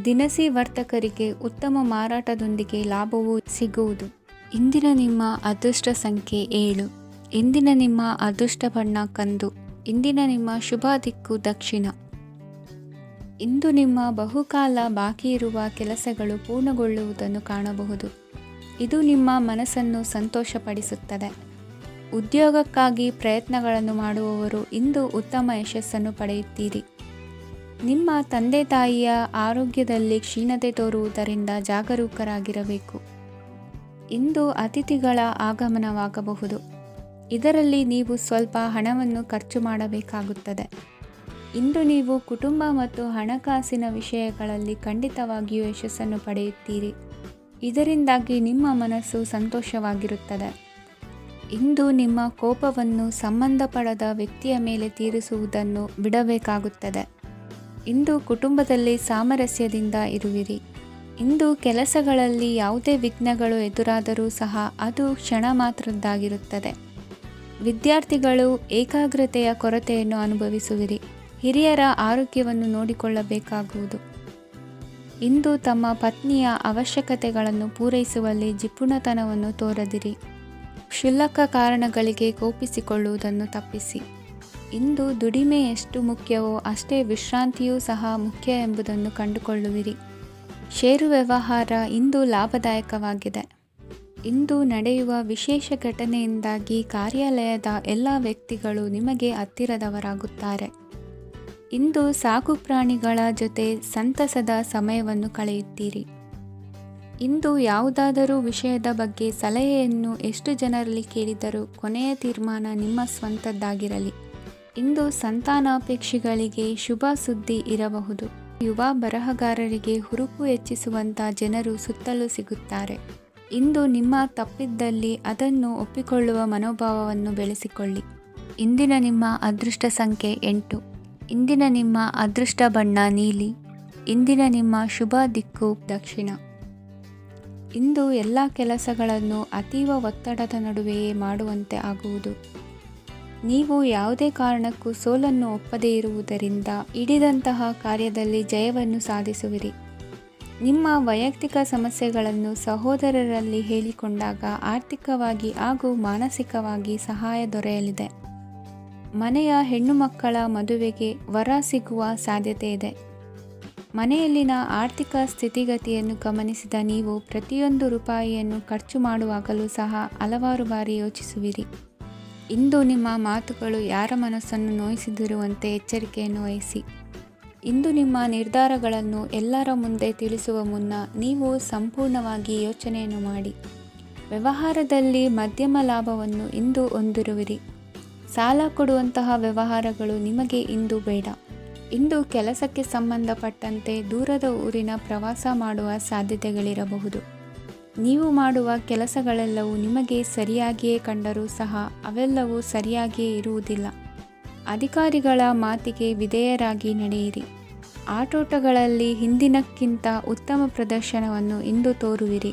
ದಿನಸಿ ವರ್ತಕರಿಗೆ ಉತ್ತಮ ಮಾರಾಟದೊಂದಿಗೆ ಲಾಭವೂ ಸಿಗುವುದು. ಇಂದಿನ ನಿಮ್ಮ ಅದೃಷ್ಟ ಸಂಖ್ಯೆ 7. ಇಂದಿನ ನಿಮ್ಮ ಅದೃಷ್ಟ ಬಣ್ಣ ಕಂದು. ಇಂದಿನ ನಿಮ್ಮ ಶುಭ ದಿಕ್ಕು ದಕ್ಷಿಣ. ಇಂದು ನಿಮ್ಮ ಬಹುಕಾಲ ಬಾಕಿ ಇರುವ ಕೆಲಸಗಳು ಪೂರ್ಣಗೊಳ್ಳುವುದನ್ನು ಕಾಣಬಹುದು. ಇದು ನಿಮ್ಮ ಮನಸ್ಸನ್ನು ಸಂತೋಷಪಡಿಸುತ್ತದೆ. ಉದ್ಯೋಗಕ್ಕಾಗಿ ಪ್ರಯತ್ನಗಳನ್ನು ಮಾಡುವವರು ಇಂದು ಉತ್ತಮ ಯಶಸ್ಸನ್ನು ಪಡೆಯುತ್ತೀರಿ. ನಿಮ್ಮ ತಂದೆ ತಾಯಿಯ ಆರೋಗ್ಯದಲ್ಲಿ ಕ್ಷೀಣತೆ ತೋರುವುದರಿಂದ ಜಾಗರೂಕರಾಗಿರಬೇಕು. ಇಂದು ಅತಿಥಿಗಳ ಆಗಮನವಾಗಬಹುದು. ಇದರಲ್ಲಿ ನೀವು ಸ್ವಲ್ಪ ಹಣವನ್ನು ಖರ್ಚು ಮಾಡಬೇಕಾಗುತ್ತದೆ. ಇಂದು ನೀವು ಕುಟುಂಬ ಮತ್ತು ಹಣಕಾಸಿನ ವಿಷಯಗಳಲ್ಲಿ ಖಂಡಿತವಾಗಿಯೂ ಯಶಸ್ಸನ್ನು ಪಡೆಯುತ್ತೀರಿ. ಇದರಿಂದಾಗಿ ನಿಮ್ಮ ಮನಸ್ಸು ಸಂತೋಷವಾಗಿರುತ್ತದೆ. ಇಂದು ನಿಮ್ಮ ಕೋಪವನ್ನು ಸಂಬಂಧಪಡದ ವ್ಯಕ್ತಿಯ ಮೇಲೆ ತೀರಿಸುವುದನ್ನು ಬಿಡಬೇಕಾಗುತ್ತದೆ. ಇಂದು ಕುಟುಂಬದಲ್ಲಿ ಸಾಮರಸ್ಯದಿಂದ ಇರುವಿರಿ. ಇಂದು ಕೆಲಸಗಳಲ್ಲಿ ಯಾವುದೇ ವಿಘ್ನಗಳು ಎದುರಾದರೂ ಸಹ ಅದು ಕ್ಷಣ ಮಾತ್ರದ್ದಾಗಿರುತ್ತದೆ. ವಿದ್ಯಾರ್ಥಿಗಳು ಏಕಾಗ್ರತೆಯ ಕೊರತೆಯನ್ನು ಅನುಭವಿಸುವಿರಿ. ಹಿರಿಯರ ಆರೋಗ್ಯವನ್ನು ನೋಡಿಕೊಳ್ಳಬೇಕಾಗುವುದು. ಇಂದು ತಮ್ಮ ಪತ್ನಿಯ ಅವಶ್ಯಕತೆಗಳನ್ನು ಪೂರೈಸುವಲ್ಲಿ ಜಿಪುಣತನವನ್ನು ತೋರದಿರಿ. ಕ್ಷುಲ್ಲಕ ಕಾರಣಗಳಿಗೆ ಕೋಪಿಸಿಕೊಳ್ಳುವುದನ್ನು ತಪ್ಪಿಸಿ. ಇಂದು ದುಡಿಮೆ ಎಷ್ಟು ಮುಖ್ಯವೋ ಅಷ್ಟೇ ವಿಶ್ರಾಂತಿಯೂ ಸಹ ಮುಖ್ಯ ಎಂಬುದನ್ನು ಕಂಡುಕೊಳ್ಳುವಿರಿ. ಷೇರು ವ್ಯವಹಾರ ಇಂದು ಲಾಭದಾಯಕವಾಗಿದೆ. ಇಂದು ನಡೆಯುವ ವಿಶೇಷ ಘಟನೆಯಿಂದಾಗಿ ಕಾರ್ಯಾಲಯದ ಎಲ್ಲ ವ್ಯಕ್ತಿಗಳು ನಿಮಗೆ ಹತ್ತಿರದವರಾಗುತ್ತಾರೆ. ಇಂದು ಸಾಕು ಪ್ರಾಣಿಗಳ ಜೊತೆ ಸಂತಸದ ಸಮಯವನ್ನು ಕಳೆಯುತ್ತೀರಿ. ಇಂದು ಯಾವುದಾದರೂ ವಿಷಯದ ಬಗ್ಗೆ ಸಲಹೆಯನ್ನು ಎಷ್ಟು ಜನರಲ್ಲಿ ಕೇಳಿದರೂ ಕೊನೆಯ ತೀರ್ಮಾನ ನಿಮ್ಮ ಸ್ವಂತದ್ದಾಗಿರಲಿ. ಇಂದು ಸಂತಾನಾಪೇಕ್ಷಿಗಳಿಗೆ ಶುಭ ಸುದ್ದಿ ಇರಬಹುದು. ಯುವ ಬರಹಗಾರರಿಗೆ ಹುರುಪು ಹೆಚ್ಚಿಸುವಂಥ ಜನರು ಸುತ್ತಲೂ ಸಿಗುತ್ತಾರೆ. ಇಂದು ನಿಮ್ಮ ತಪ್ಪಿದ್ದಲ್ಲಿ ಅದನ್ನು ಒಪ್ಪಿಕೊಳ್ಳುವ ಮನೋಭಾವವನ್ನು ಬೆಳೆಸಿಕೊಳ್ಳಿ. ಇಂದಿನ ನಿಮ್ಮ ಅದೃಷ್ಟ ಸಂಖ್ಯೆ 8. ಇಂದಿನ ನಿಮ್ಮ ಅದೃಷ್ಟ ಬಣ್ಣ ನೀಲಿ. ಇಂದಿನ ನಿಮ್ಮ ಶುಭ ದಿಕ್ಕು ದಕ್ಷಿಣ. ಇಂದು ಎಲ್ಲ ಕೆಲಸಗಳನ್ನು ಅತೀವ ಒತ್ತಡದ ನಡುವೆಯೇ ಮಾಡುವಂತೆ ಆಗುವುದು. ನೀವು ಯಾವುದೇ ಕಾರಣಕ್ಕೂ ಸೋಲನ್ನು ಒಪ್ಪದೇ ಇರುವುದರಿಂದ ಹಿಡಿದಂತಹ ಕಾರ್ಯದಲ್ಲಿ ಜಯವನ್ನು ಸಾಧಿಸುವಿರಿ. ನಿಮ್ಮ ವೈಯಕ್ತಿಕ ಸಮಸ್ಯೆಗಳನ್ನು ಸಹೋದರರಲ್ಲಿ ಹೇಳಿಕೊಂಡಾಗ ಆರ್ಥಿಕವಾಗಿ ಹಾಗೂ ಮಾನಸಿಕವಾಗಿ ಸಹಾಯ ದೊರೆಯಲಿದೆ. ಮನೆಯ ಹೆಣ್ಣು ಮಕ್ಕಳ ಮದುವೆಗೆ ವರ ಸಿಗುವ ಸಾಧ್ಯತೆ ಇದೆ. ಮನೆಯಲ್ಲಿನ ಆರ್ಥಿಕ ಸ್ಥಿತಿಗತಿಯನ್ನು ಗಮನಿಸಿದ ನೀವು ಪ್ರತಿಯೊಂದು ರೂಪಾಯಿಯನ್ನು ಖರ್ಚು ಮಾಡುವಾಗಲೂ ಸಹ ಹಲವಾರು ಬಾರಿ ಯೋಚಿಸುವಿರಿ. ಇಂದು ನಿಮ್ಮ ಮಾತುಗಳು ಯಾರ ಮನಸ್ಸನ್ನು ನೋಯಿಸದಿರುವಂತೆ ಎಚ್ಚರಿಕೆಯನ್ನು ವಹಿಸಿ. ಇಂದು ನಿಮ್ಮ ನಿರ್ಧಾರಗಳನ್ನು ಎಲ್ಲರ ಮುಂದೆ ತಿಳಿಸುವ ಮುನ್ನ ನೀವು ಸಂಪೂರ್ಣವಾಗಿ ಯೋಚನೆಯನ್ನು ಮಾಡಿ. ವ್ಯವಹಾರದಲ್ಲಿ ಮಧ್ಯಮ ಲಾಭವನ್ನು ಇಂದು ಹೊಂದಿರುವಿರಿ. ಸಾಲ ಕೊಡುವಂತಹ ವ್ಯವಹಾರಗಳು ನಿಮಗೆ ಇಂದು ಬೇಡ. ಇಂದು ಕೆಲಸಕ್ಕೆ ಸಂಬಂಧಪಟ್ಟಂತೆ ದೂರದ ಊರಿನ ಪ್ರವಾಸ ಮಾಡುವ ಸಾಧ್ಯತೆಗಳಿರಬಹುದು. ನೀವು ಮಾಡುವ ಕೆಲಸಗಳೆಲ್ಲವೂ ನಿಮಗೆ ಸರಿಯಾಗಿಯೇ ಕಂಡರೂ ಸಹ ಅವೆಲ್ಲವೂ ಸರಿಯಾಗಿಯೇ ಇರುವುದಿಲ್ಲ. ಅಧಿಕಾರಿಗಳ ಮಾತಿಗೆ ವಿಧೇಯರಾಗಿ ನಡೆಯಿರಿ. ಆಟೋಟಗಳಲ್ಲಿ ಹಿಂದಿನಕ್ಕಿಂತ ಉತ್ತಮ ಪ್ರದರ್ಶನವನ್ನು ಇಂದು ತೋರುವಿರಿ.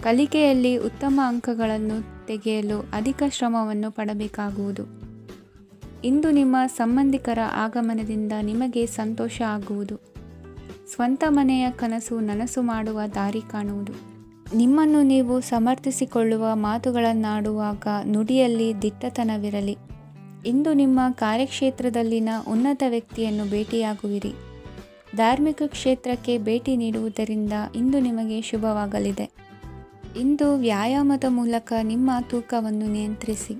ಕಲಿಕೆಯಲ್ಲಿ ಉತ್ತಮ ಅಂಕಗಳನ್ನು ತೆಗೆಯಲು ಅಧಿಕ ಶ್ರಮವನ್ನು ಪಡಬೇಕಾಗುವುದು. ಇಂದು ನಿಮ್ಮ ಸಂಬಂಧಿಕರ ಆಗಮನದಿಂದ ನಿಮಗೆ ಸಂತೋಷ ಆಗುವುದು. ಸ್ವಂತ ಮನೆಯ ಕನಸು ನನಸು ಮಾಡುವ ದಾರಿ ಕಾಣುವುದು. ನಿಮ್ಮನ್ನು ನೀವು ಸಮರ್ಥಿಸಿಕೊಳ್ಳುವ ಮಾತುಗಳನ್ನಾಡುವಾಗ ನುಡಿಯಲ್ಲಿ ದಿಟ್ಟತನವಿರಲಿ. ಇಂದು ನಿಮ್ಮ ಕಾರ್ಯಕ್ಷೇತ್ರದಲ್ಲಿನ ಉನ್ನತ ವ್ಯಕ್ತಿಯನ್ನು ಭೇಟಿಯಾಗುವಿರಿ. ಧಾರ್ಮಿಕ ಕ್ಷೇತ್ರಕ್ಕೆ ಭೇಟಿ ನೀಡುವುದರಿಂದ ಇಂದು ನಿಮಗೆ ಶುಭವಾಗಲಿದೆ. ಇಂದು ವ್ಯಾಯಾಮದ ಮೂಲಕ ನಿಮ್ಮ ತೂಕವನ್ನು ನಿಯಂತ್ರಿಸಿ.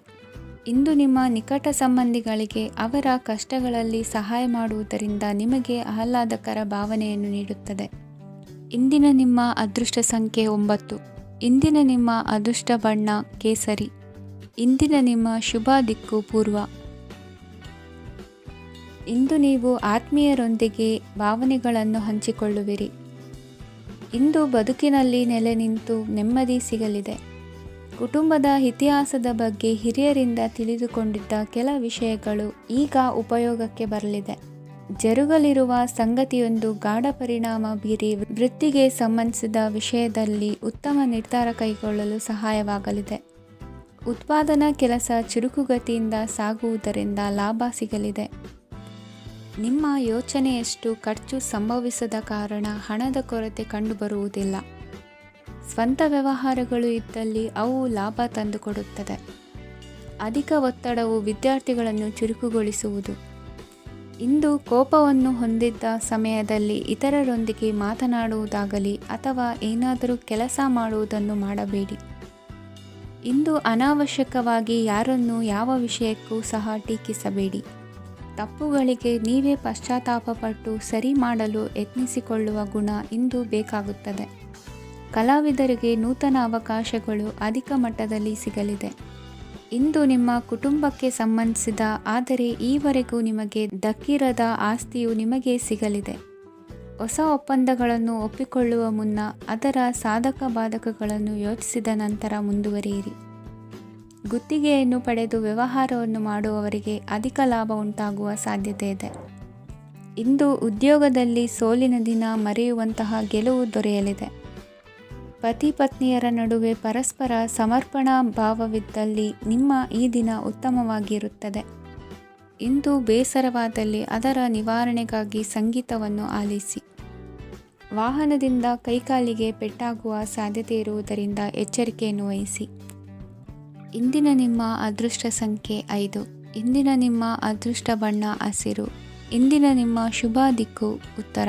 ಇಂದು ನಿಮ್ಮ ನಿಕಟ ಸಂಬಂಧಿಗಳಿಗೆ ಅವರ ಕಷ್ಟಗಳಲ್ಲಿ ಸಹಾಯ ಮಾಡುವುದರಿಂದ ನಿಮಗೆ ಆಹ್ಲಾದಕರ ಭಾವನೆಯನ್ನು ನೀಡುತ್ತದೆ. ಇಂದಿನ ನಿಮ್ಮ ಅದೃಷ್ಟ ಸಂಖ್ಯೆ 9. ಇಂದಿನ ನಿಮ್ಮ ಅದೃಷ್ಟ ಬಣ್ಣ ಕೇಸರಿ. ಇಂದಿನ ನಿಮ್ಮ ಶುಭ ದಿಕ್ಕು ಪೂರ್ವ. ಇಂದು ನೀವು ಆತ್ಮೀಯರೊಂದಿಗೆ ಭಾವನೆಗಳನ್ನು ಹಂಚಿಕೊಳ್ಳುವಿರಿ. ಇಂದು ಬದುಕಿನಲ್ಲಿ ನೆಲೆ ನಿಂತು ನೆಮ್ಮದಿ ಸಿಗಲಿದೆ. ಕುಟುಂಬದ ಇತಿಹಾಸದ ಬಗ್ಗೆ ಹಿರಿಯರಿಂದ ತಿಳಿದುಕೊಂಡಿದ್ದ ಕೆಲ ವಿಷಯಗಳು ಈಗ ಉಪಯೋಗಕ್ಕೆ ಬರಲಿದೆ. ಜರುಗಲಿರುವ ಸಂಗತಿಯೊಂದು ಗಾಢ ಪರಿಣಾಮ ಬೀರಿ ವೃತ್ತಿಗೆ ಸಂಬಂಧಿಸಿದ ವಿಷಯದಲ್ಲಿ ಉತ್ತಮ ನಿರ್ಧಾರ ಕೈಗೊಳ್ಳಲು ಸಹಾಯವಾಗಲಿದೆ. ಉತ್ಪಾದನಾ ಕೆಲಸ ಚುರುಕುಗತಿಯಿಂದ ಸಾಗುವುದರಿಂದ ಲಾಭ ಸಿಗಲಿದೆ. ನಿಮ್ಮ ಯೋಚನೆಯಷ್ಟು ಖರ್ಚು ಸಂಭವಿಸದ ಕಾರಣ ಹಣದ ಕೊರತೆ ಕಂಡುಬರುವುದಿಲ್ಲ. ಸ್ವಂತ ವ್ಯವಹಾರಗಳು ಇದ್ದಲ್ಲಿ ಅವು ಲಾಭ ತಂದುಕೊಡುತ್ತದೆ. ಅಧಿಕ ಒತ್ತಡವು ವಿದ್ಯಾರ್ಥಿಗಳನ್ನು ಚುರುಕುಗೊಳಿಸುವುದು. ಇಂದು ಕೋಪವನ್ನು ಹೊಂದಿದ್ದ ಸಮಯದಲ್ಲಿ ಇತರರೊಂದಿಗೆ ಮಾತನಾಡುವುದಾಗಲಿ ಅಥವಾ ಏನಾದರೂ ಕೆಲಸ ಮಾಡುವುದನ್ನು ಮಾಡಬೇಡಿ. ಇಂದು ಅನಾವಶ್ಯಕವಾಗಿ ಯಾರನ್ನು ಯಾವ ವಿಷಯಕ್ಕೂ ಸಹ ಟೀಕಿಸಬೇಡಿ. ತಪ್ಪುಗಳಿಗೆ ನೀವೇ ಪಶ್ಚಾತ್ತಾಪಪಟ್ಟು ಸರಿ ಮಾಡಲು ಯತ್ನಿಸಿಕೊಳ್ಳುವ ಗುಣ ಇಂದು ಬೇಕಾಗುತ್ತದೆ. ಕಲಾವಿದರಿಗೆ ನೂತನ ಅವಕಾಶಗಳು ಅಧಿಕ ಮಟ್ಟದಲ್ಲಿ ಸಿಗಲಿದೆ. ಇಂದು ನಿಮ್ಮ ಕುಟುಂಬಕ್ಕೆ ಸಂಬಂಧಿಸಿದ ಆದರೆ ಈವರೆಗೂ ನಿಮಗೆ ದಕ್ಕಿರದ ಆಸ್ತಿಯು ನಿಮಗೆ ಸಿಗಲಿದೆ. ಹೊಸ ಒಪ್ಪಂದಗಳನ್ನು ಒಪ್ಪಿಕೊಳ್ಳುವ ಮುನ್ನ ಅದರ ಸಾಧಕ ಬಾಧಕಗಳನ್ನು ಯೋಚಿಸಿದ ನಂತರ ಮುಂದುವರಿಯಿರಿ. ಗುತ್ತಿಗೆಯನ್ನು ಪಡೆದು ವ್ಯವಹಾರವನ್ನು ಮಾಡುವವರಿಗೆ ಅಧಿಕ ಲಾಭ ಉಂಟಾಗುವ ಸಾಧ್ಯತೆ ಇದೆ. ಇಂದು ಉದ್ಯೋಗದಲ್ಲಿ ಸೋಲಿನ ದಿನ ಮರೆಯುವಂತಹ ಗೆಲುವು ದೊರೆಯಲಿದೆ. ಪತಿ ಪತ್ನಿಯರ ನಡುವೆ ಪರಸ್ಪರ ಸಮರ್ಪಣಾ ಭಾವವಿದ್ದಲ್ಲಿ ನಿಮ್ಮ ಈ ದಿನ ಉತ್ತಮವಾಗಿರುತ್ತದೆ. ಇಂದು ಬೇಸರವಾದಲ್ಲಿ ಅದರ ನಿವಾರಣೆಗಾಗಿ ಸಂಗೀತವನ್ನು ಆಲಿಸಿ. ವಾಹನದಿಂದ ಕೈಕಾಲಿಗೆ ಪೆಟ್ಟಾಗುವ ಸಾಧ್ಯತೆ ಇರುವುದರಿಂದ ಎಚ್ಚರಿಕೆಯನ್ನು ವಹಿಸಿ. ಇಂದಿನ ನಿಮ್ಮ ಅದೃಷ್ಟ ಸಂಖ್ಯೆ 5. ಇಂದಿನ ನಿಮ್ಮ ಅದೃಷ್ಟ ಬಣ್ಣ ಹಸಿರು. ಇಂದಿನ ನಿಮ್ಮ ಶುಭ ದಿಕ್ಕು ಉತ್ತರ.